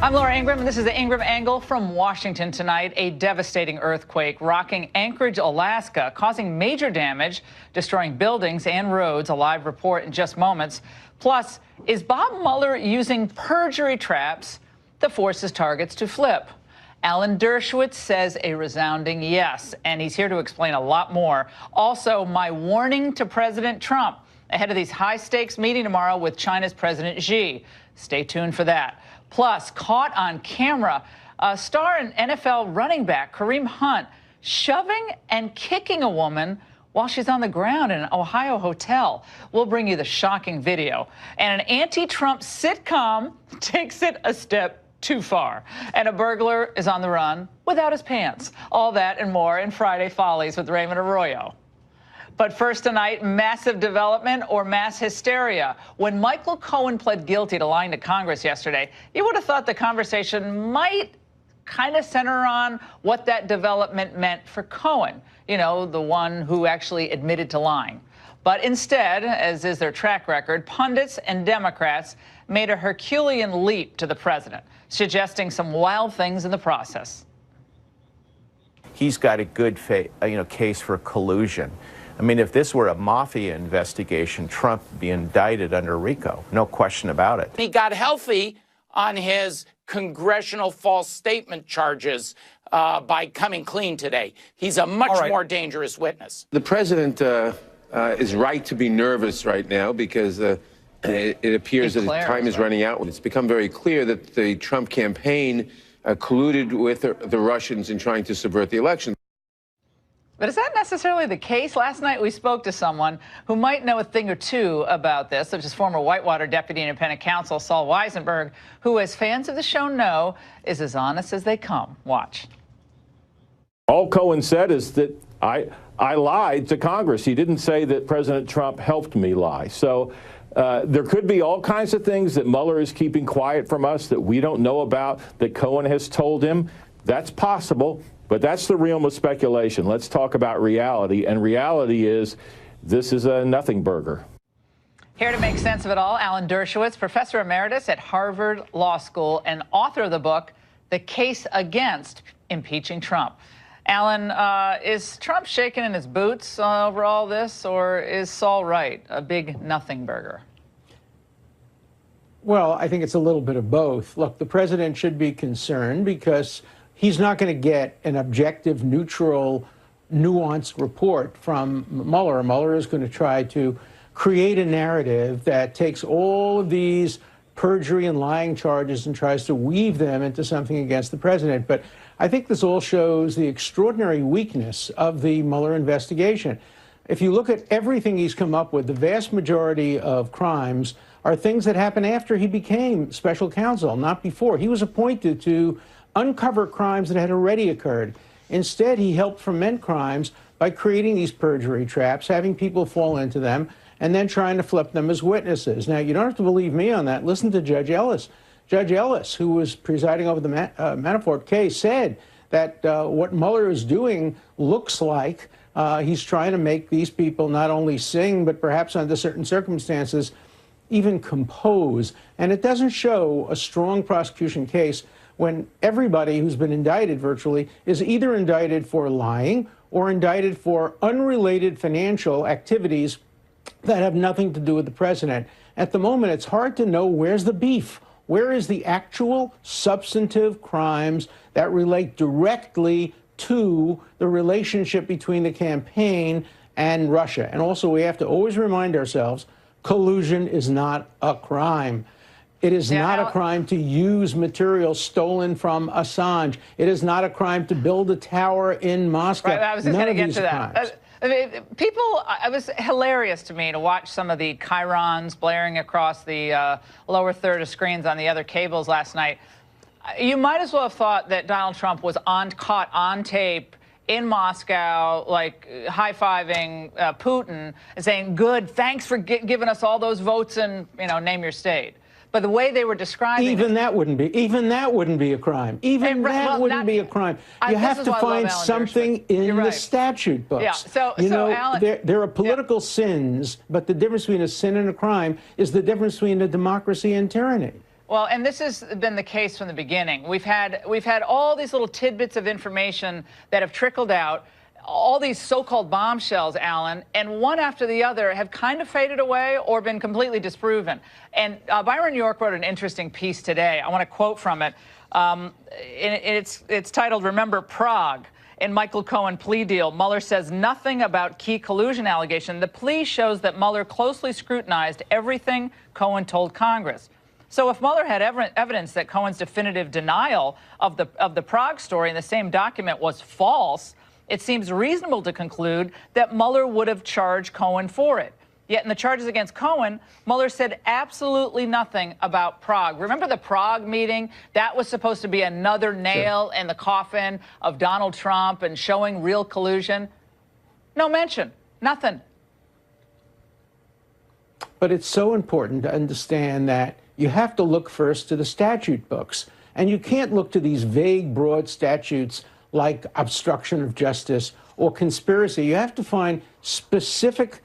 I'm Laura Ingraham, and this is the Ingraham Angle from Washington tonight. A devastating earthquake rocking Anchorage, Alaska, causing major damage, destroying buildings and roads. A live report in just moments. Plus, is Bob Mueller using perjury traps to force his targets to flip? Alan Dershowitz says a resounding yes, and he's here to explain a lot more. Also, my warning to President Trump ahead of these high-stakes meeting tomorrow with China's President Xi. Stay tuned for that. Plus, caught on camera, star and NFL running back Kareem Hunt shoving and kicking a woman while she's on the ground in an Ohio hotel. We'll bring you the shocking video. And an anti-Trump sitcom takes it a step too far. And a burglar is on the run without his pants. All that and more in Friday Follies with Raymond Arroyo. But first tonight, massive development or mass hysteria. When Michael Cohen pled guilty to lying to Congress yesterday, you would have thought the conversation might kind of center on what that development meant for Cohen, you know, the one who actually admitted to lying. But instead, as is their track record, pundits and Democrats made a Herculean leap to the president, suggesting some wild things in the process. He's got a good case for collusion. I mean, if this were a mafia investigation, Trump would be indicted under RICO. No question about it. He got healthy on his congressional false statement charges by coming clean today. He's a much more dangerous witness. The president is right to be nervous right now because it appears that time is running out. It's become very clear that the Trump campaign colluded with the Russians in trying to subvert the election. But is that necessarily the case? Last night we spoke to someone who might know a thing or two about this, such as former Whitewater Deputy Independent Counsel Saul Weisenberg, who, as fans of the show know, is as honest as they come. Watch. All Cohen said is that I lied to Congress. He didn't say that President Trump helped me lie. So there could be all kinds of things that Mueller is keeping quiet from us that we don't know about, that Cohen has told him. That's possible. But that's the realm of speculation. Let's talk about reality. And reality is this is a nothing burger. Here to make sense of it all, Alan Dershowitz, professor emeritus at Harvard Law School and author of the book, The Case Against Impeaching Trump. Alan, is Trump shaking in his boots over all this, or is Saul right, a big nothing burger? Well, I think it's a little bit of both. Look, the president should be concerned because he's not going to get an objective, neutral, nuanced report from Mueller. Mueller is going to try to create a narrative that takes all of these perjury and lying charges and tries to weave them into something against the president. But I think this all shows the extraordinary weakness of the Mueller investigation. If you look at everything he's come up with, the vast majority of crimes are things that happened after he became special counsel, not before. He was appointed to uncover crimes that had already occurred. Instead, he helped foment crimes by creating these perjury traps, having people fall into them, and then trying to flip them as witnesses. Now, you don't have to believe me on that. Listen to Judge Ellis. Judge Ellis, who was presiding over the Manafort case, said that what Mueller is doing looks like he's trying to make these people not only sing, but perhaps under certain circumstances, even compose. And it doesn't show a strong prosecution case when everybody who's been indicted virtually is either indicted for lying or indicted for unrelated financial activities that have nothing to do with the president. At the moment, it's hard to know where's the beef. Where is the actual substantive crimes that relate directly to the relationship between the campaign and Russia? And also, we have to always remind ourselves, collusion is not a crime. It is not a crime to use material stolen from Assange. It is not a crime to build a tower in Moscow. Right, I was just going to get to that. I mean, it was hilarious to me to watch some of the chyrons blaring across the lower third of screens on the other cables last night. You might as well have thought that Donald Trump was caught on tape in Moscow, like high-fiving Putin and saying, good, thanks for giving us all those votes and, you know, name your state. But the way they were describing even that wouldn't be a crime. Even that wouldn't be a crime. You have to find something in the statute books. Yeah. So Alan, there are political sins, but the difference between a sin and a crime is the difference between a democracy and tyranny. Well, and this has been the case from the beginning. We've had all these little tidbits of information that have trickled out, all these so-called bombshells, Alan, and one after the other have kind of faded away or been completely disproven. And Byron York wrote an interesting piece today. I want to quote from it. It's titled, "Remember Prague." In Michael Cohen plea deal, Mueller says nothing about key collusion allegation. The plea shows that Mueller closely scrutinized everything Cohen told Congress. So if Mueller had evidence that Cohen's definitive denial of the Prague story in the same document was false, it seems reasonable to conclude that Mueller would have charged Cohen for it. Yet in the charges against Cohen, Mueller said absolutely nothing about Prague. Remember the Prague meeting? That was supposed to be another nail in the coffin of Donald Trump and showing real collusion. No mention, nothing. But it's so important to understand that you have to look first to the statute books. And you can't look to these vague, broad statutes like obstruction of justice or conspiracy. You have to find specific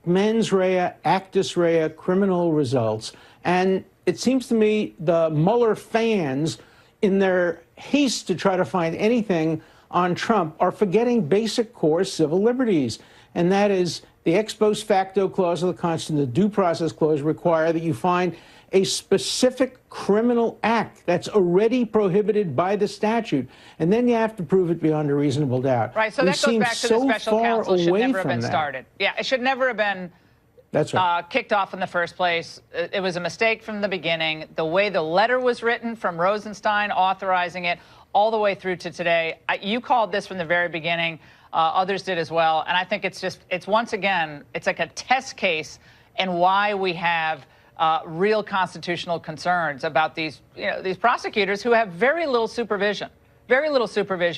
mens rea, actus rea, criminal results. And it seems to me the Mueller fans, in their haste to try to find anything on Trump, are forgetting basic core civil liberties. And that is the ex post facto clause of the Constitution, the due process clause require that you find a specific criminal act that's already prohibited by the statute, and then you have to prove it beyond a reasonable doubt. Right, so that goes back to the special counsel. It should never have been started. Yeah, it should never have been That's right. Kicked off in the first place. It was a mistake from the beginning. The way the letter was written from Rosenstein authorizing it all the way through to today, you called this from the very beginning. Others did as well. And I think it's once again, it's like a test case in why we have real constitutional concerns about these prosecutors who have very little supervision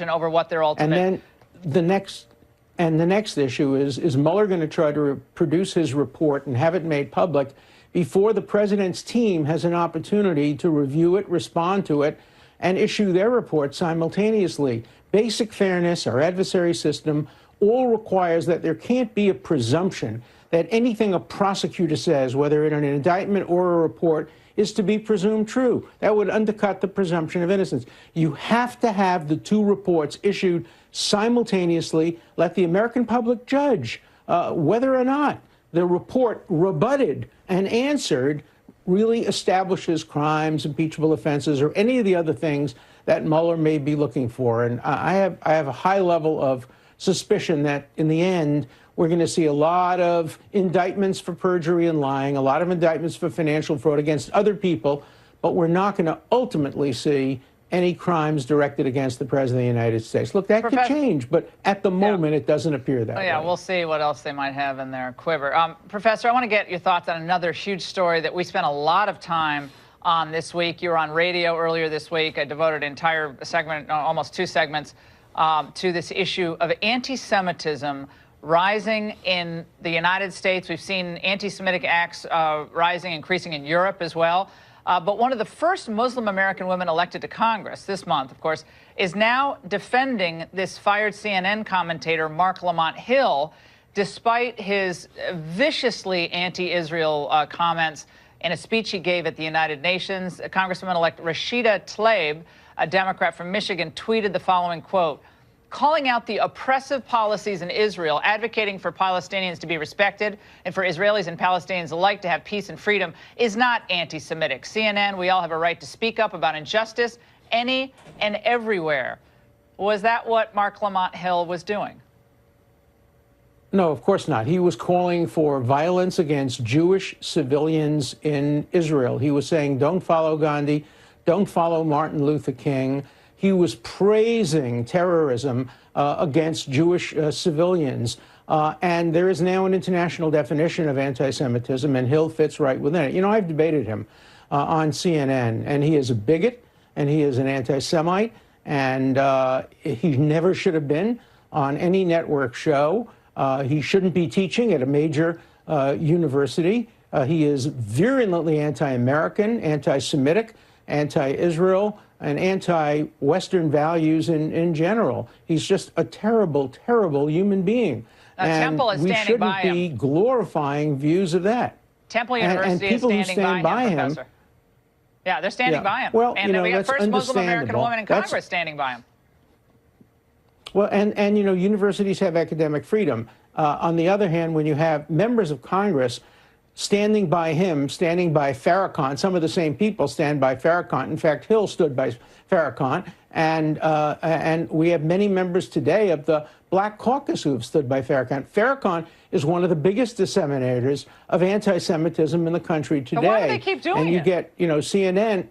over what their ultimate. And then the next issue is Mueller going to try to produce his report and have it made public before the president's team has an opportunity to review it, respond to it, and issue their report simultaneously. Basic fairness, our adversary system, all requires that there can't be a presumption that anything a prosecutor says, whether in an indictment or a report, is to be presumed true. That would undercut the presumption of innocence. You have to have the two reports issued simultaneously. Let the American public judge whether or not the report rebutted and answered really establishes crimes, impeachable offenses, or any of the other things that Mueller may be looking for. And I have a high level of suspicion that in the end, we're going to see a lot of indictments for perjury and lying, a lot of indictments for financial fraud against other people, but we're not going to ultimately see any crimes directed against the President of the United States. Look, that could change, but at the moment, it doesn't appear that way. Yeah, we'll see what else they might have in their quiver. Professor, I want to get your thoughts on another huge story that we spent a lot of time on this week. You were on radio earlier this week. I devoted an entire segment, almost two segments, to this issue of anti-Semitism rising in the United States. We've seen anti-Semitic acts rising, increasing in Europe as well. But one of the first Muslim American women elected to Congress this month, of course, is now defending this fired CNN commentator, Mark Lamont Hill, despite his viciously anti-Israel comments in a speech he gave at the United Nations. Congresswoman-elect Rashida Tlaib, a Democrat from Michigan, tweeted the following quote: "Calling out the oppressive policies in Israel, advocating for Palestinians to be respected and for Israelis and Palestinians alike to have peace and freedom is not anti-Semitic. CNN, we all have a right to speak up about injustice any and everywhere." Was that what Mark Lamont Hill was doing? No, of course not. He was calling for violence against Jewish civilians in Israel. He was saying, don't follow Gandhi, don't follow Martin Luther King. He was praising terrorism against Jewish civilians. And there is now an international definition of anti-Semitism, and Hill fits right within it. You know, I've debated him on CNN, and he is a bigot, and he is an anti-Semite, and he never should have been on any network show. He shouldn't be teaching at a major university. He is virulently anti-American, anti-Semitic, anti-Israel, and anti-Western values in general. He's just a terrible, terrible human being. And Temple is we standing by shouldn't be glorifying views of that. Temple University and people is standing who stand by him, Professor. Yeah, they're standing by him. Well, and we got first Muslim American woman in Congress standing by him. Well, and universities have academic freedom. On the other hand, when you have members of Congress standing by him, standing by Farrakhan, some of the same people stand by Farrakhan. In fact, Hill stood by Farrakhan, and we have many members today of the Black Caucus who have stood by Farrakhan. Farrakhan is one of the biggest disseminators of anti-Semitism in the country today. And why do they keep doing it? And you get, CNN.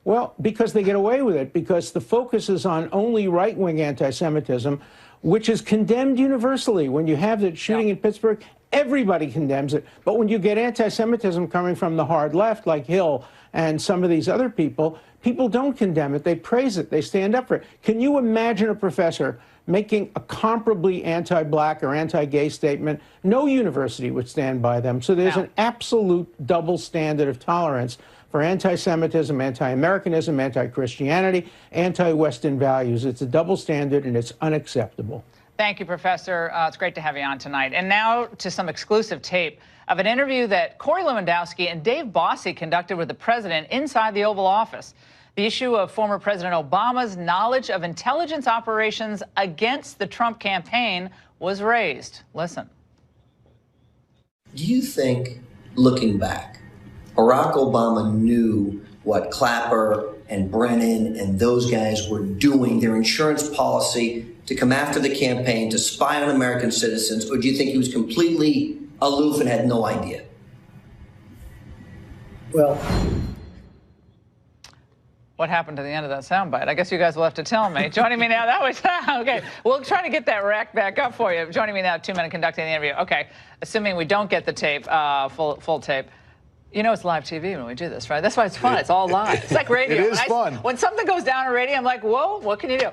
Well, because they get away with it, because the focus is on only right-wing anti-Semitism, which is condemned universally. When you have that shooting in Pittsburgh, everybody condemns it. But when you get anti-Semitism coming from the hard left, like Hill and some of these other people, people don't condemn it. They praise it. They stand up for it. Can you imagine a professor making a comparably anti-black or anti-gay statement? No university would stand by them. So there's an absolute double standard of tolerance for anti-Semitism, anti-Americanism, anti-Christianity, anti-Western values. It's a double standard, and it's unacceptable. Thank you, Professor. It's great to have you on tonight. And now to some exclusive tape of an interview that Corey Lewandowski and Dave Bossie conducted with the president inside the Oval Office. The issue of former President Obama's knowledge of intelligence operations against the Trump campaign was raised. Listen. Do you think, looking back, Barack Obama knew what Clapper and Brennan and those guys were doing, their insurance policy to come after the campaign, to spy on American citizens, or do you think he was completely aloof and had no idea? Well, what happened to the end of that soundbite? I guess you guys will have to tell me. Joining me now, that was, okay, we'll try to get that rack back up for you. Joining me now, 2 men conducting the interview. Okay, assuming we don't get the tape, full tape. You know it's live TV when we do this, right? That's why it's fun. It's all live. It's like radio. It is fun. When something goes down on radio, I'm like, whoa, what can you do?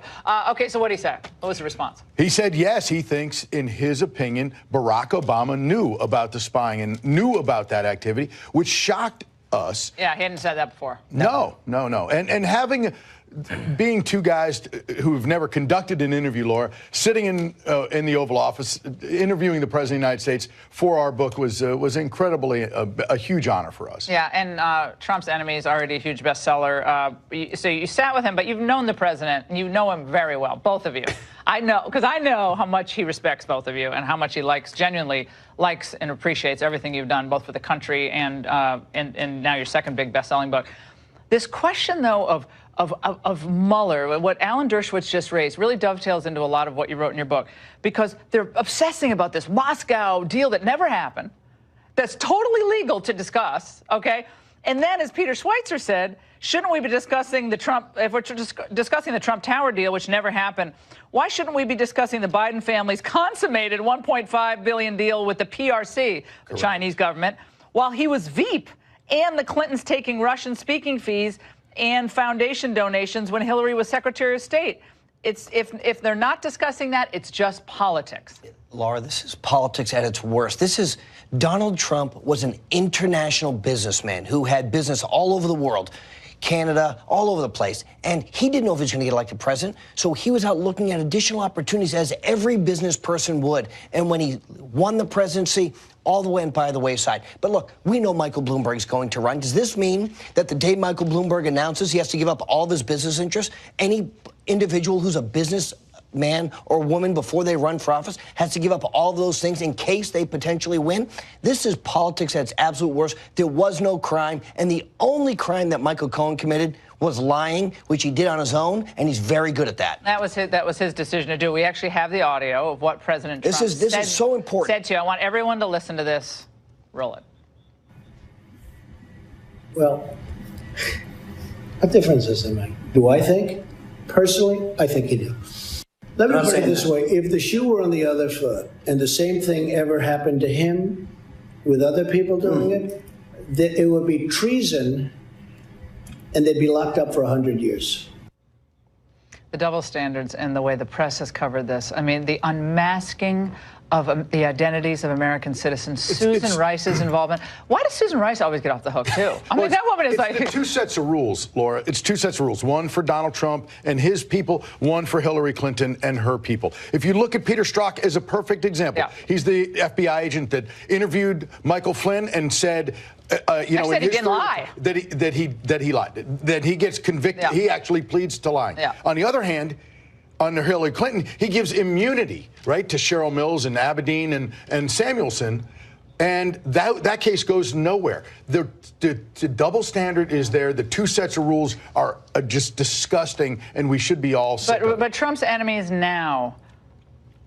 Okay, so what did he say? What was the response? He said, yes, he thinks, in his opinion, Barack Obama knew about the spying and knew about that activity, which shocked us. Yeah, he hadn't said that before. No. And having, being two guys who've never conducted an interview, Laura, sitting in the Oval Office, interviewing the President of the United States for our book was incredibly a huge honor for us. Yeah, and Trump's Enemy is already a huge bestseller. So you sat with him, but you've known the president, and you know him very well, both of you. I know, because I know how much he respects both of you and how much he genuinely likes and appreciates everything you've done, both for the country and now your second big best-selling book. This question, though, of Mueller, what Alan Dershowitz just raised, really dovetails into a lot of what you wrote in your book, because they're obsessing about this Moscow deal that never happened, that's totally legal to discuss, okay? And then, as Peter Schweitzer said, shouldn't we be discussing the Trump, if we're discussing the Trump Tower deal, which never happened, why shouldn't we be discussing the Biden family's consummated $1.5 billion deal with the PRC, the Chinese government, while he was Veep, and the Clintons taking Russian speaking fees and foundation donations when Hillary was Secretary of State? It's if they're not discussing that, it's just politics. Laura, this is politics at its worst. Donald Trump was an international businessman who had business all over the world, Canada, all over the place. And he didn't know if he was going to get elected president, so he was out looking at additional opportunities, as every business person would. And when he won the presidency, all the way and by the wayside. But look, we know Michael Bloomberg's going to run. Does this mean that the day Michael Bloomberg announces he has to give up all of his business interests, any individual who's a business man or woman before they run for office has to give up all of those things in case they potentially win? This is politics at its absolute worst. There was no crime, and the only crime that Michael Cohen committed was lying, which he did on his own, and he's very good at that. That was his decision to do. We actually have the audio of what President Trump this is so important. Said to you. I want everyone to listen to this. Roll it. Well, what difference does it make? Do I think? Personally, I think you do. Let me put it this way. If the shoe were on the other foot and the same thing ever happened to him with other people doing it, it would be treason and they'd be locked up for 100 years. The double standards and the way the press has covered this. I mean, the unmasking of the identities of American citizens. Susan Rice's involvement. Why does Susan Rice always get off the hook, too? I mean, that woman is like... It's two sets of rules, Laura. It's two sets of rules. One for Donald Trump and his people, one for Hillary Clinton and her people. If you look at Peter Strzok as a perfect example, Yeah. he's the FBI agent that interviewed Michael Flynn and said... he didn't lie. That he lied. That he gets convicted. Yeah. He actually pleads to lying. Yeah. On the other hand, under Hillary Clinton, he gives immunity, right, to Cheryl Mills and Abedin and Samuelson, and that case goes nowhere. The double standard is there. The two sets of rules are just disgusting, and we should be all sick of it. But Trump's enemies now,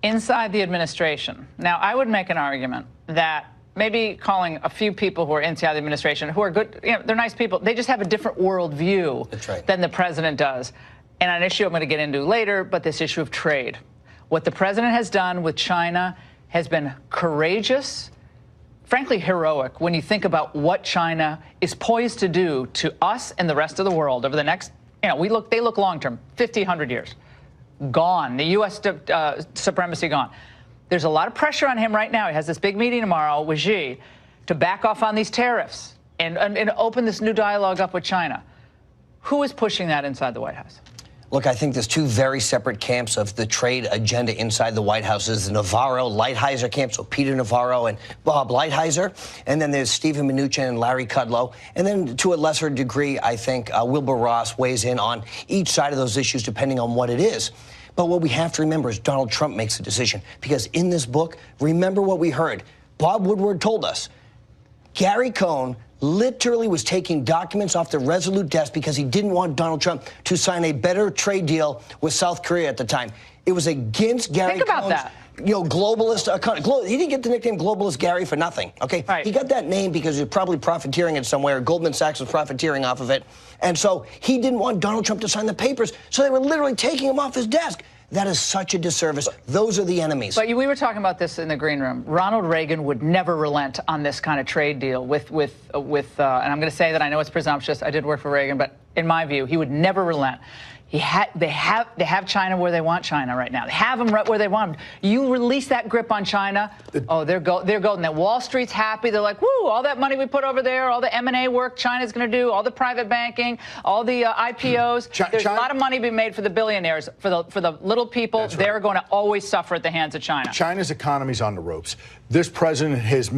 inside the administration. Now, I would make an argument that maybe calling a few people who are inside the administration, who are good, they're nice people, they just have a different worldview than the president does. And an issue I'm going to get into later, but this issue of trade. What the president has done with China has been courageous, frankly heroic, when you think about what China is poised to do to us and the rest of the world over the next, they look long-term, 50, 100 years. Gone. The U.S. supremacy gone. There's a lot of pressure on him right now. He has this big meeting tomorrow with Xi to back off on these tariffs and open this new dialogue up with China. Who is pushing that inside the White House? Look, I think there's two very separate camps of the trade agenda inside the White House. There's the Navarro-Lighthizer camp, so Peter Navarro and Bob Lighthizer. And then there's Stephen Mnuchin and Larry Kudlow. And then to a lesser degree, I think Wilbur Ross weighs in on each side of those issues depending on what it is. But what we have to remember is Donald Trump makes a decision. Because in this book, remember what we heard. Bob Woodward told us Gary Cohn literally was taking documents off the Resolute desk because he didn't want Donald Trump to sign a better trade deal with South Korea at the time. It was against Gary Cohn's, globalist. He didn't get the nickname Globalist Gary for nothing, okay? Right. He got that name because he was probably profiteering it somewhere. Goldman Sachs was profiteering off of it. And so he didn't want Donald Trump to sign the papers, so they were literally taking him off his desk. That is such a disservice. Those are the enemies. But we were talking about this in the green room. Ronald Reagan would never relent on this kind of trade deal with and I'm going to say that I know it's presumptuous. I did work for Reagan, but in my view, he would never relent. They have China where they want China right now. They have them right where they want them. You release that grip on China, they're golden. That Wall Street's happy. They're like, woo, all that money we put over there, all the M&A work China's going to do, all the private banking, all the IPOs. There's a lot of money being made for the billionaires. For the little people, they're going to always suffer at the hands of China. China's economy's on the ropes. This president has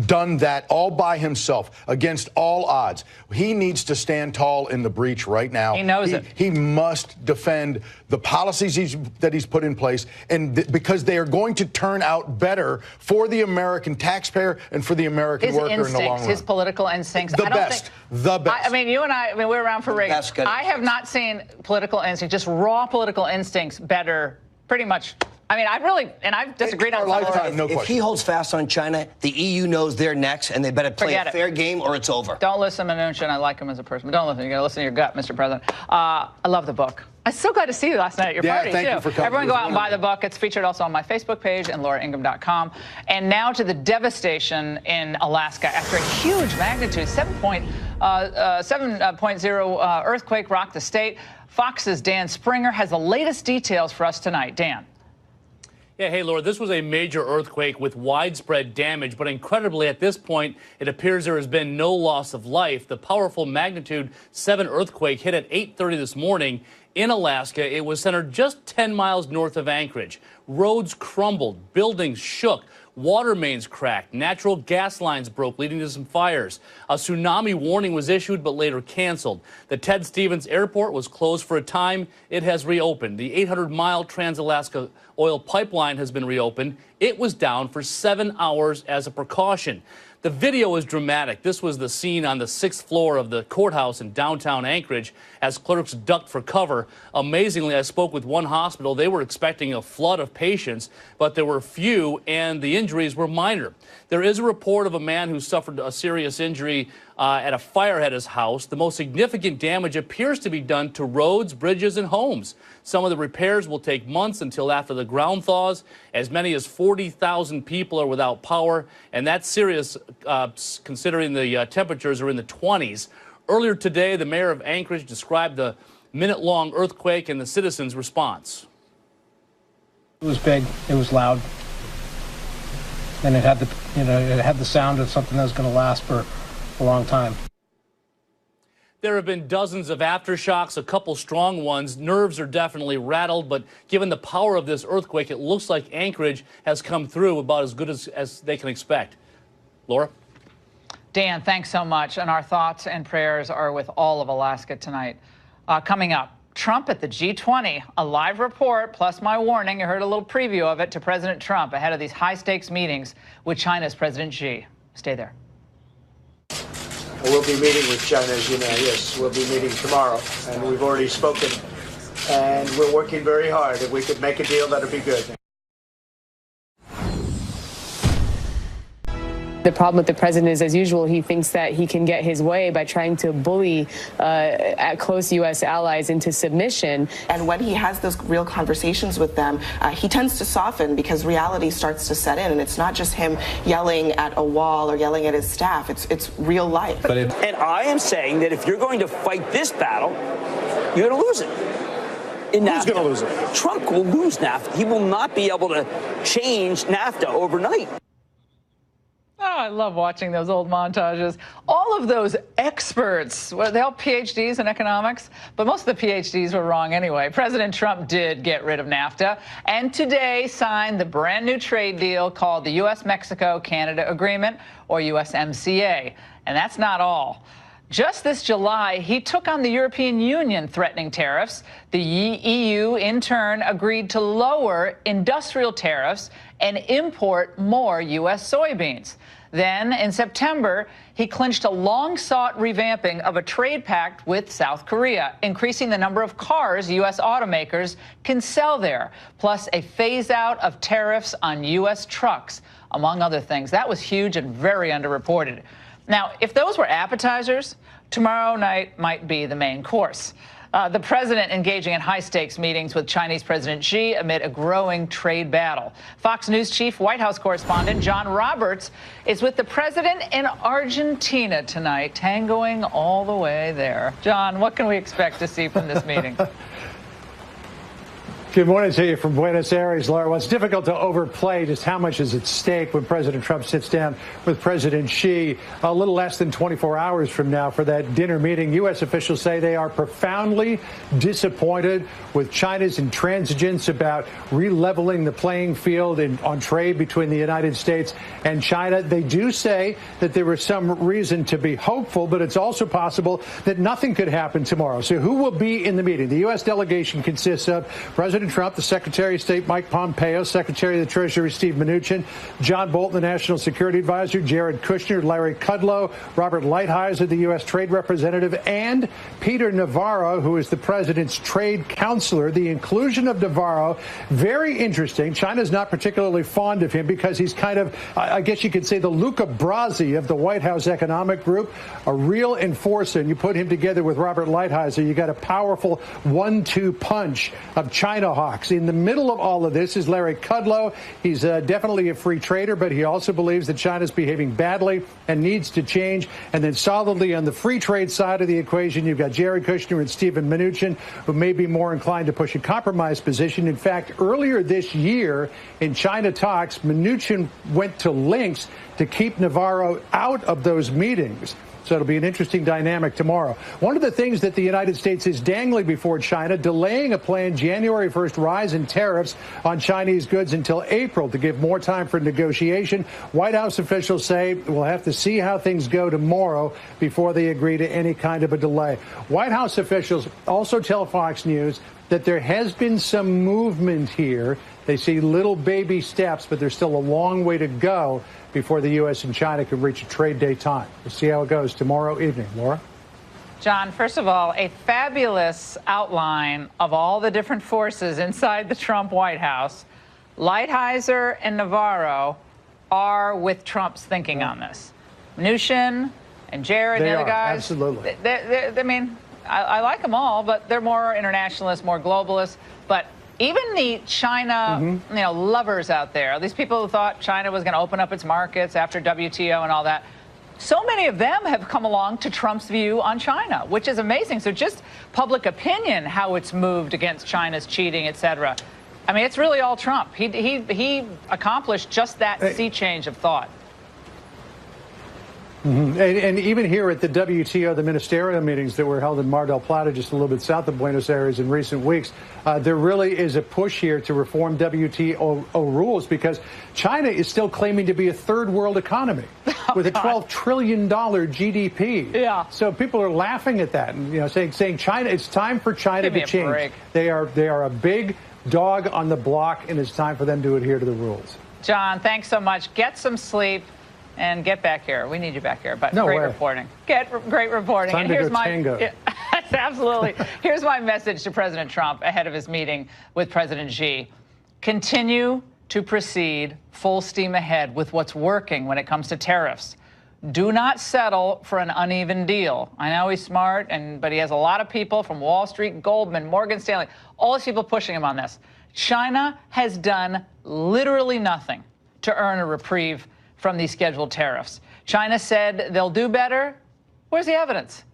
done that all by himself against all odds. He needs to stand tall in the breach right now. He knows it. He must defend the policies that he's put in place, and because they are going to turn out better for the American taxpayer and for the American worker in the long run. His political instincts. The best. I mean, you and I mean, we were around for Reagan. I have not seen political instincts, just raw political instincts, better pretty much. I mean, I've disagreed on lifetime, no question. If he holds fast on China, the EU knows they're next, and they better play a fair game or it's over. Don't listen to Mnuchin. I like him as a person, but don't listen. You got to listen to your gut, Mr. President. I love the book. I'm so glad to see you last night at your party, thank too. you for coming. Everyone go out and buy the book. It's featured also on my Facebook page and LauraIngraham.com. And now to the devastation in Alaska. After a huge magnitude, 7.0 earthquake rocked the state. Fox's Dan Springer has the latest details for us tonight. Dan. Yeah, hey, Laura, this was a major earthquake with widespread damage, but incredibly, at this point, it appears there has been no loss of life. The powerful magnitude 7 earthquake hit at 8:30 this morning in Alaska. It was centered just 10 miles north of Anchorage. Roads crumbled, buildings shook, water mains cracked, natural gas lines broke, leading to some fires. A tsunami warning was issued, but later canceled. The Ted Stevens Airport was closed for a time. It has reopened. The 800-mile Trans-Alaska oil pipeline has been reopened. It was down for 7 hours as a precaution. The video is dramatic. This was the scene on the 6th floor of the courthouse in downtown Anchorage as clerks ducked for cover. Amazingly, I spoke with one hospital. They were expecting a flood of patients, but there were few, and the injuries were minor. There is a report of a man who suffered a serious injury at a fire at his house. The most significant damage appears to be done to roads, bridges, and homes. Some of the repairs will take months until after the ground thaws. As many as 40,000 people are without power, and that's serious considering the temperatures are in the 20s. Earlier today, the mayor of Anchorage described the minute-long earthquake and the citizens' response. It was big. It was loud. and it had the sound of something that was going to last for a long time. There have been dozens of aftershocks, a couple strong ones. Nerves are definitely rattled, but given the power of this earthquake, it looks like Anchorage has come through about as good as they can expect. Laura? Dan, thanks so much. And our thoughts and prayers are with all of Alaska tonight. Coming up, Trump at the G20, a live report, plus my warning, you heard a little preview of it, to President Trump ahead of these high-stakes meetings with China's President Xi. Stay there. We'll be meeting with China, as you know. Yes, we'll be meeting tomorrow, and we've already spoken, and we're working very hard. If we could make a deal, that'd be good. The problem with the president is, as usual, he thinks that he can get his way by trying to bully close U.S. allies into submission. And when he has those real conversations with them, he tends to soften because reality starts to set in. And it's not just him yelling at a wall or yelling at his staff. It's real life. And I am saying that if you're going to fight this battle, you're going to lose it. Who's going to lose it? Trump will lose NAFTA. He will not be able to change NAFTA overnight. Oh, I love watching those old montages. All of those experts, well, they all PhDs in economics, but most of the PhDs were wrong anyway. President Trump did get rid of NAFTA and today signed the brand new trade deal called the U.S.-Mexico-Canada Agreement, or USMCA. And that's not all. Just this July, he took on the European Union threatening tariffs. The EU, in turn, agreed to lower industrial tariffs and import more U.S. soybeans. Then, in September, he clinched a long-sought revamping of a trade pact with South Korea, increasing the number of cars U.S. automakers can sell there, plus a phase-out of tariffs on U.S. trucks, among other things. That was huge and very underreported. Now, if those were appetizers, tomorrow night might be the main course. The president engaging in high-stakes meetings with Chinese President Xi amid a growing trade battle. Fox News chief White House correspondent John Roberts is with the president in Argentina tonight, tangoing all the way there. John, what can we expect to see from this meeting? Good morning to you from Buenos Aires, Laura. Well, it's difficult to overplay just how much is at stake when President Trump sits down with President Xi a little less than 24 hours from now for that dinner meeting. U.S. officials say they are profoundly disappointed with China's intransigence about releveling the playing field on trade between the United States and China. They do say that there was some reason to be hopeful, but it's also possible that nothing could happen tomorrow. So who will be in the meeting? The U.S. delegation consists of President Trump, the Secretary of State Mike Pompeo, Secretary of the Treasury Steve Mnuchin, John Bolton, the National Security Advisor, Jared Kushner, Larry Kudlow, Robert Lighthizer, the U.S. Trade Representative, and Peter Navarro, who is the President's trade counselor. The inclusion of Navarro, very interesting. China's not particularly fond of him because he's kind of, I guess you could say, the Luca Brasi of the White House Economic Group, a real enforcer. And you put him together with Robert Lighthizer, you got a powerful 1-2 punch of China hawks. In the middle of all of this is Larry Kudlow. He's definitely a free trader, but he also believes that China's behaving badly and needs to change. And then solidly on the free trade side of the equation, you've got Jared Kushner and Stephen Mnuchin, who may be more inclined to push a compromise position. In fact, earlier this year in China talks, Mnuchin went to lengths to keep Navarro out of those meetings. So it'll be an interesting dynamic tomorrow. One of the things that the United States is dangling before China, delaying a planned January 1st rise in tariffs on Chinese goods until April to give more time for negotiation. White House officials say we'll have to see how things go tomorrow before they agree to any kind of a delay. White House officials also tell Fox News that there has been some movement here. They see little baby steps, but there's still a long way to go before the U.S. and China can reach a trade day time. We'll see how it goes tomorrow evening. Laura? John, first of all, a fabulous outline of all the different forces inside the Trump White House. Lighthizer and Navarro are with Trump's thinking on this. Mnuchin and Jared and the other guys. Absolutely. I mean, I like them all, but they're more internationalists, more globalists. But even the China, lovers out there, these people who thought China was going to open up its markets after WTO and all that, so many of them have come along to Trump's view on China, which is amazing. So just public opinion, how it's moved against China's cheating, et cetera. I mean, it's really all Trump. He accomplished just that sea change of thought. Mm-hmm. And even here at the WTO, the ministerial meetings that were held in Mar del Plata, just a little bit south of Buenos Aires in recent weeks, there really is a push here to reform WTO rules because China is still claiming to be a third world economy with a $12 trillion GDP. Yeah. So people are laughing at that and saying China, it's time for China to change. Break. They are a big dog on the block, and it's time for them to adhere to the rules. John, thanks so much. Get some sleep. And get back here. We need you back here. But great reporting. Great reporting. Time and to here's go my tango. absolutely. Here's my message to President Trump ahead of his meeting with President Xi. Continue to proceed full steam ahead with what's working when it comes to tariffs. Do not settle for an uneven deal. I know he's smart, but he has a lot of people from Wall Street, Goldman, Morgan Stanley, all these people pushing him on this. China has done literally nothing to earn a reprieve from these scheduled tariffs. China said they'll do better. Where's the evidence?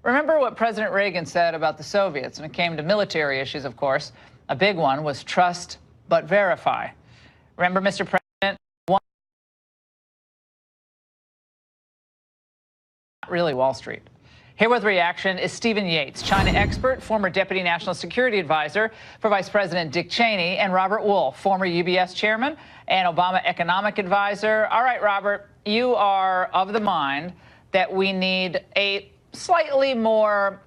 Remember what President Reagan said about the Soviets when it came to military issues, of course. A big one was trust but verify. Remember, Mr. President, not really Wall Street. Here with reaction is Stephen Yates, China expert, former Deputy National Security Advisor for Vice President Dick Cheney, and Robert Wolf, former UBS Chairman and Obama Economic Advisor. All right, Robert, you are of the mind that we need a slightly more,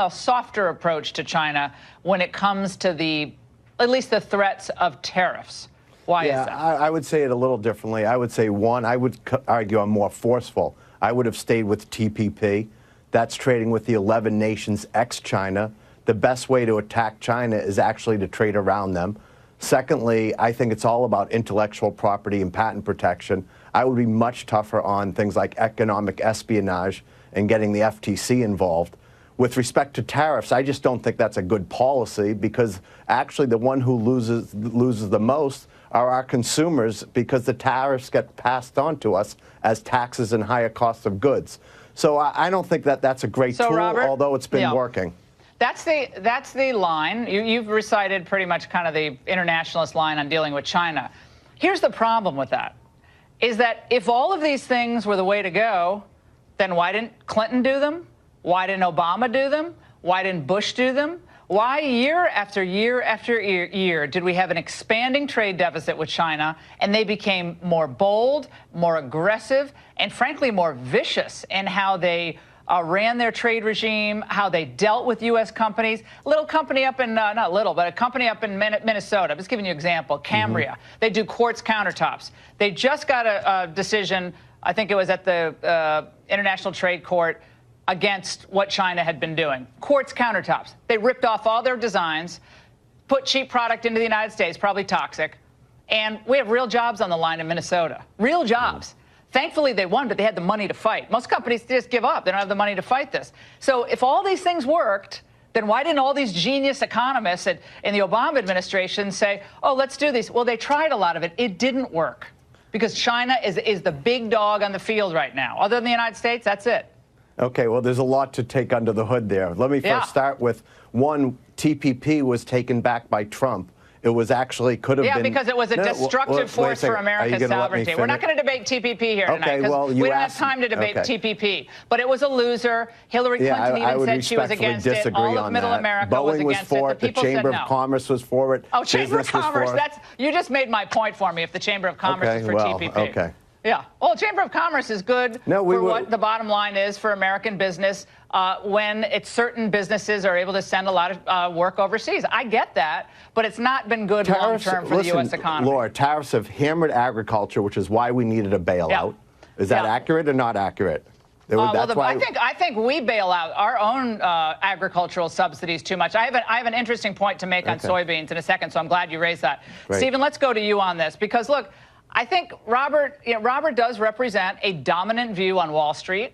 softer approach to China when it comes to at least the threats of tariffs. Why is that? I would say it a little differently. I would say, one, I would argue I'm more forceful. I would have stayed with TPP. That's trading with the 11 nations ex-China. The best way to attack China is actually to trade around them. Secondly, I think it's all about intellectual property and patent protection. I would be much tougher on things like economic espionage and getting the FTC involved. With respect to tariffs, I just don't think that's a good policy because actually the one who loses the most are our consumers because the tariffs get passed on to us as taxes and higher costs of goods. So I don't think that's a great tool, Robert, although it's been working. That's the line. You've recited pretty much kind of the internationalist line on dealing with China. Here's the problem with that, is that if all of these things were the way to go, then why didn't Clinton do them? Why didn't Obama do them? Why didn't Bush do them? Why year after year after year did we have an expanding trade deficit with China and they became more bold, more aggressive, and frankly more vicious in how they ran their trade regime, how they dealt with U.S. companies? A little company up in, not little, but a company up in Minnesota, I'm just giving you an example, Cambria. They do quartz countertops. They just got a decision, I think it was at the International Trade Court, against what China had been doing. Quartz countertops. They ripped off all their designs, put cheap product into the United States, probably toxic, and we have real jobs on the line in Minnesota. Real jobs. Thankfully, they won, but they had the money to fight. Most companies just give up. They don't have the money to fight this. So if all these things worked, then why didn't all these genius economists in the Obama administration say, oh, let's do this? Well, they tried a lot of it. It didn't work because China is the big dog on the field right now. Other than the United States, that's it. Okay, well, there's a lot to take under the hood there. Let me first start with, one, TPP was taken back by Trump. It was actually could have been. Yeah, because it was a destructive force for America's sovereignty. We're not going to debate TPP here tonight because we don't have time to debate TPP. But it was a loser. Hillary Clinton even said she was against it. All of Middle America was against it. The people said no. The Chamber of Commerce was for it. Oh, Chamber of Commerce. You just made my point for me if the Chamber of Commerce is for TPP. Okay. Yeah. Well, Chamber of Commerce is good for what the bottom line is for American business when certain businesses are able to send a lot of work overseas. I get that, but it's not been good long-term for the U.S. economy. Laura, tariffs have hammered agriculture, which is why we needed a bailout. Yeah. Is that accurate or not accurate? I think we bail out our own agricultural subsidies too much. I have an interesting point to make on soybeans in a second, so I'm glad you raised that. Great. Stephen, let's go to you on this because, look, I think Robert does represent a dominant view on Wall Street.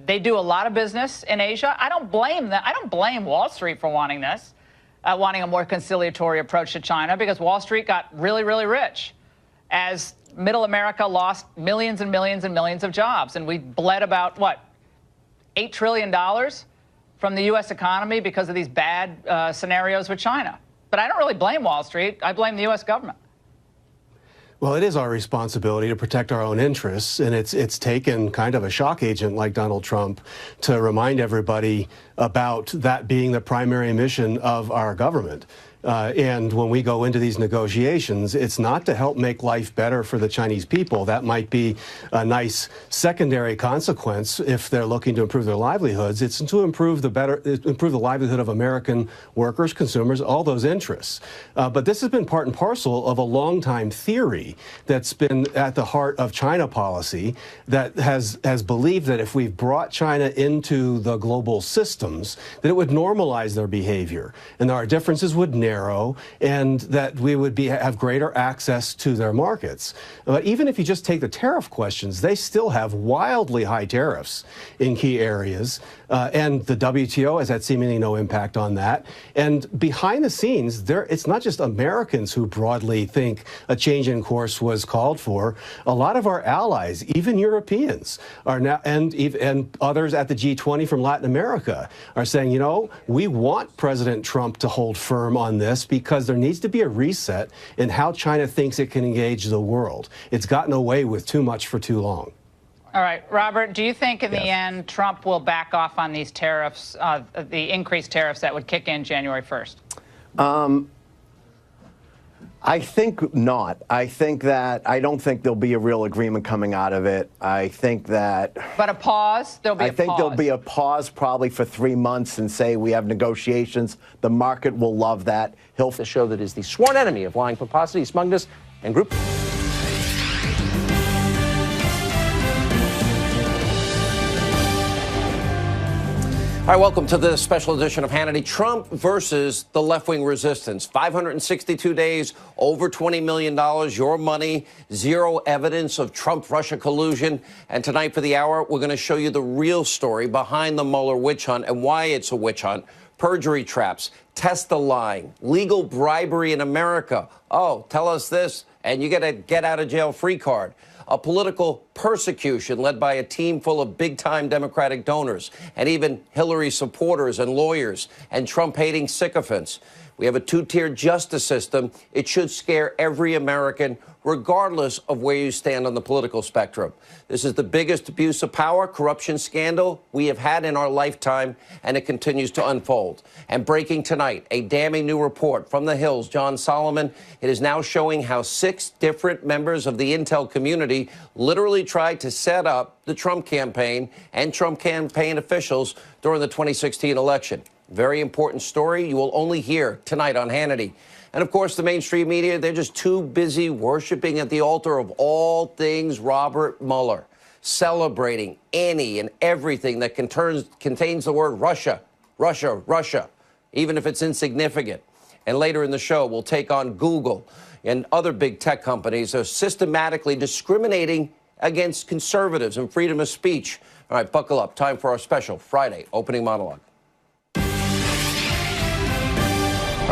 They do a lot of business in Asia. I don't blame them. I don't blame Wall Street for wanting this, wanting a more conciliatory approach to China because Wall Street got really, really rich as Middle America lost millions and millions and millions of jobs. And we bled about, what, $8 trillion from the U.S. economy because of these bad scenarios with China. But I don't really blame Wall Street. I blame the U.S. government. Well, it is our responsibility to protect our own interests, and it's taken kind of a shock agent like Donald Trump to remind everybody about that being the primary mission of our government. And when we go into these negotiations, it's not to help make life better for the Chinese people. That might be a nice secondary consequence if they're looking to improve their livelihoods. It's to improve the livelihood of American workers, consumers, all those interests. But this has been part and parcel of a long-time theory that's been at the heart of China policy that has believed that if we've brought China into the global systems, that it would normalize their behavior and our differences would narrow, and that we would have greater access to their markets. But even if you just take the tariff questions, they still have wildly high tariffs in key areas, and the WTO has had seemingly no impact on that. And behind the scenes, it's not just Americans who broadly think a change in course was called for. A lot of our allies, even Europeans, are now, and others at the G20 from Latin America, are saying, you know, we want President Trump to hold firm on this because there needs to be a reset in how China thinks it can engage the world. It's gotten away with too much for too long. All right, Robert, do you think in the end Trump will back off on these tariffs, the increased tariffs that would kick in January 1st? I think not. I don't think there'll be a real agreement coming out of it. I think that. But a pause? There'll be a pause. I think there'll be a pause probably for 3 months and say we have negotiations. The market will love that. The show that is the sworn enemy of lying, pomposity, smugness, and group. All right, welcome to this special edition of Hannity. Trump versus the left-wing resistance. 562 days, over $20 million, your money, zero evidence of Trump-Russia collusion. And tonight for the hour, we're going to show you the real story behind the Mueller witch hunt and why it's a witch hunt. Perjury traps, test the lying, legal bribery in America. Oh, tell us this, and you get a get-out-of-jail-free card. A political persecution led by a team full of big-time Democratic donors and even Hillary supporters and lawyers and Trump-hating sycophants. We have a two-tiered justice system. It should scare every American, regardless of where you stand on the political spectrum. This is the biggest abuse of power, corruption scandal we have had in our lifetime, and it continues to unfold. And breaking tonight, a damning new report from the Hill's John Solomon. It is now showing how 6 different members of the intel community literally tried to set up the Trump campaign and Trump campaign officials during the 2016 election. Very important story you will only hear tonight on Hannity. And, of course, the mainstream media, they're just too busy worshiping at the altar of all things Robert Mueller, celebrating any and everything that contains the word Russia, Russia, Russia, even if it's insignificant. And later in the show, we'll take on Google and other big tech companies that are systematically discriminating against conservatives and freedom of speech. All right, buckle up. Time for our special Friday opening monologue. All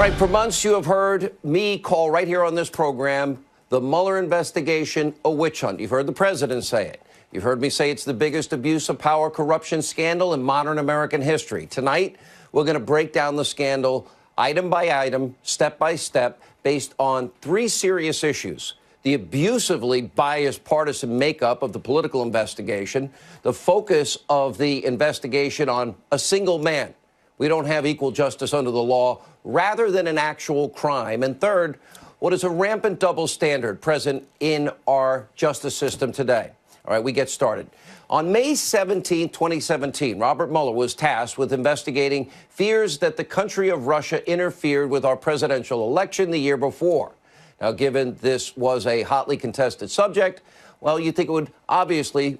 right, for months you have heard me call right here on this program the Mueller investigation a witch hunt. You've heard the president say it. You've heard me say it's the biggest abuse of power corruption scandal in modern American history. Tonight, we're going to break down the scandal item by item, step by step, based on 3 serious issues. The abusively biased partisan makeup of the political investigation, the focus of the investigation on a single man. We don't have equal justice under the law, rather than an actual crime. And third, what is a rampant double standard present in our justice system today? All right, we get started. On May 17, 2017, Robert Mueller was tasked with investigating fears that the country of Russia interfered with our presidential election the year before. Now, given this was a hotly contested subject, well, you'd think it would obviously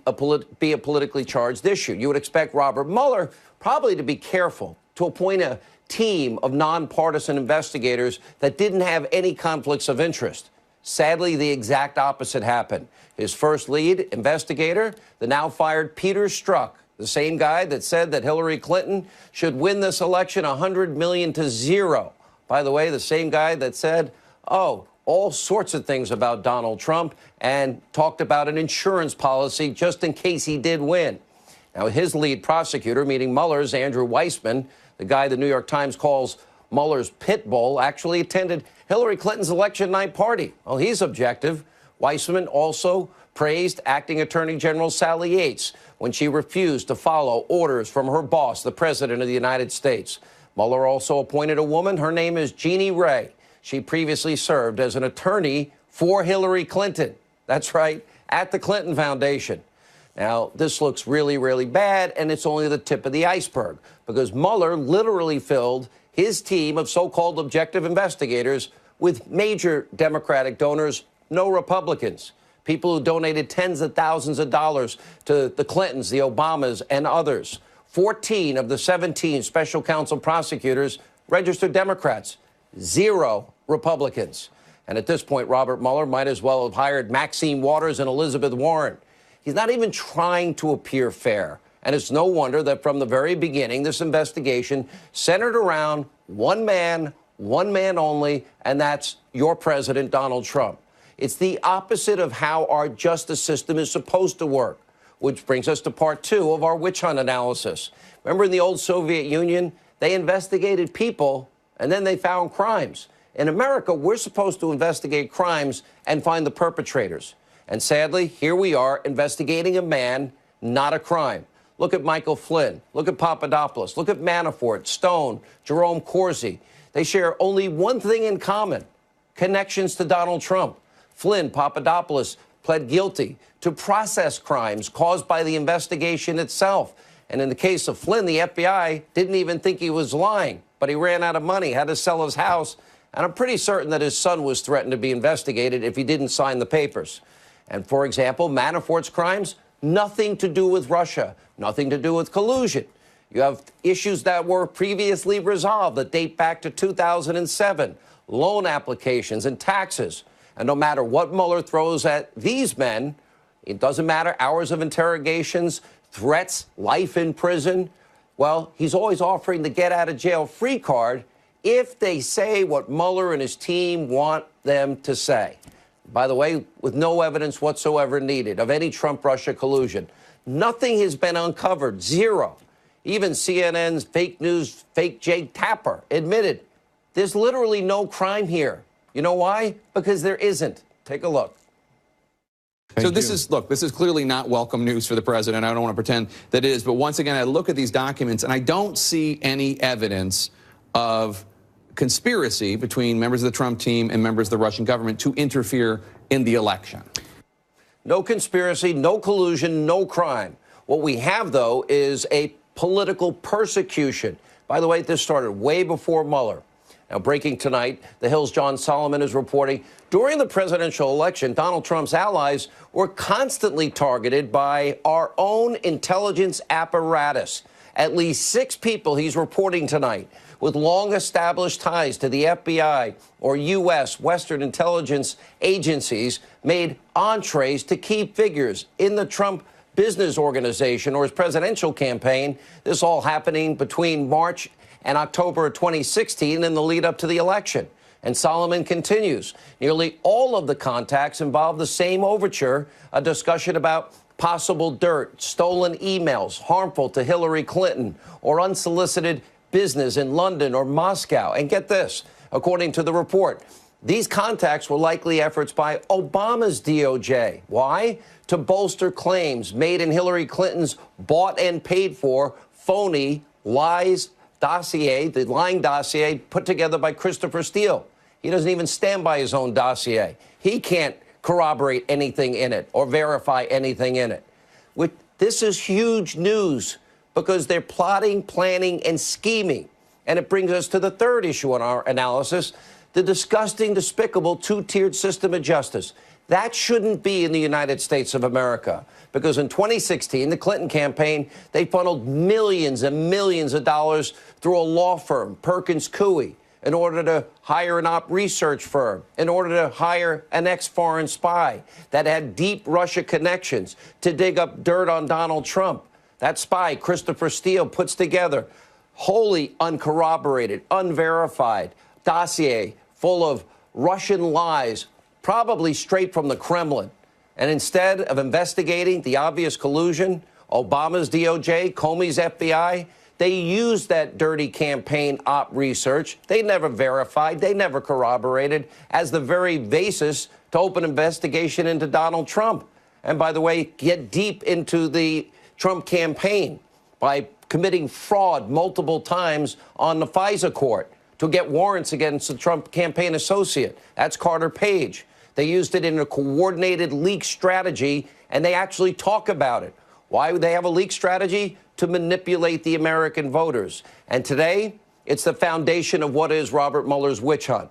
be a politically charged issue. You would expect Robert Mueller probably to be careful to appoint a team of nonpartisan investigators that didn't have any conflicts of interest. Sadly, the exact opposite happened. His first lead investigator, the now fired Peter Strzok, the same guy that said that Hillary Clinton should win this election 100 million to 0. By the way, the same guy that said, all sorts of things about Donald Trump and talked about an insurance policy just in case he did win. Now, his lead prosecutor, meaning Mueller's Andrew Weissman, the guy the New York Times calls Mueller's pit bull, actually attended Hillary Clinton's election night party. Well, he's objective. Weissman also praised Acting Attorney General Sally Yates when she refused to follow orders from her boss, the President of the United States. Mueller also appointed a woman. Her name is Jeannie Ray. She previously served as an attorney for Hillary Clinton. That's right, at the Clinton Foundation. Now, this looks really, really bad, and it's only the tip of the iceberg, because Mueller literally filled his team of so-called objective investigators with major Democratic donors, no Republicans, people who donated tens of thousands of dollars to the Clintons, the Obamas, and others. 14 of the 17 special counsel prosecutors registered Democrats, 0 Republicans. And at this point, Robert Mueller might as well have hired Maxine Waters and Elizabeth Warren. He's not even trying to appear fair. And it's no wonder that from the very beginning, this investigation centered around one man only, and that's your president, Donald Trump. It's the opposite of how our justice system is supposed to work, which brings us to part 2 of our witch hunt analysis. Remember in the old Soviet Union, they investigated people and then they found crimes. In America, we're supposed to investigate crimes and find the perpetrators. And sadly, here we are investigating a man, not a crime. Look at Michael Flynn. Look at Papadopoulos. Look at Manafort, Stone, Jerome Corsi. They share only one thing in common: connections to Donald Trump. Flynn, Papadopoulos pled guilty to process crimes caused by the investigation itself. And in the case of Flynn, the FBI didn't even think he was lying, but he ran out of money, had to sell his house. And I'm pretty certain that his son was threatened to be investigated if he didn't sign the papers. And for example, Manafort's crimes, nothing to do with Russia, nothing to do with collusion. You have issues that were previously resolved that date back to 2007, loan applications and taxes. And no matter what Mueller throws at these men, it doesn't matter, hours of interrogations, threats, life in prison, well, he's always offering the get-out-of-jail-free card if they say what Mueller and his team want them to say. By the way, with no evidence whatsoever needed of any Trump-Russia collusion. Nothing has been uncovered, 0. Even CNN's fake news, fake Jake Tapper admitted there's literally no crime here. You know why? Because there isn't. Take a look. So this is clearly not welcome news for the president. I don't want to pretend that it is. But once again, I look at these documents and I don't see any evidence of conspiracy between members of the Trump team and members of the Russian government to interfere in the election. No conspiracy, no collusion, no crime. What we have, though, is a political persecution. By the way, this started way before Mueller. Now, breaking tonight, The Hill's John Solomon is reporting during the presidential election, Donald Trump's allies were constantly targeted by our own intelligence apparatus. At least 6 people, he's reporting tonight, with long-established ties to the FBI or U.S. Western intelligence agencies made entrees to key figures in the Trump business organization or his presidential campaign. This all happening between March and October of 2016 in the lead up to the election. And Solomon continues. Nearly all of the contacts involve the same overture, a discussion about possible dirt, stolen emails, harmful to Hillary Clinton, or unsolicited business in London or Moscow. And get this, according to the report, these contacts were likely efforts by Obama's DOJ. Why? To bolster claims made in Hillary Clinton's bought and paid for phony lies dossier, the lying dossier put together by Christopher Steele. He doesn't even stand by his own dossier. He can't corroborate anything in it or verify anything in it. This is huge news because they're plotting, planning, and scheming. And it brings us to the third issue in our analysis, the disgusting, despicable two-tiered system of justice. That shouldn't be in the United States of America, because in 2016, the Clinton campaign, they funneled millions and millions of dollars through a law firm, Perkins Coie, in order to hire an op research firm, in order to hire an ex-foreign spy that had deep Russia connections to dig up dirt on Donald Trump. That spy, Christopher Steele, puts together wholly uncorroborated, unverified dossier full of Russian lies, probably straight from the Kremlin. And instead of investigating the obvious collusion, Obama's DOJ, Comey's FBI, They used that dirty campaign op research. They never verified, they never corroborated as the very basis to open investigation into Donald Trump. And by the way, get deep into the Trump campaign by committing fraud multiple times on the FISA court to get warrants against the Trump campaign associate. That's Carter Page. They used it in a coordinated leak strategy, and they actually talk about it. Why would they have a leak strategy? To manipulate the American voters. And today, it's the foundation of what is Robert Mueller's witch hunt.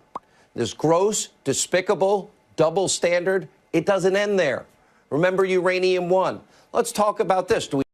This gross, despicable, double standard, it doesn't end there. Remember Uranium One. Let's talk about this. Do we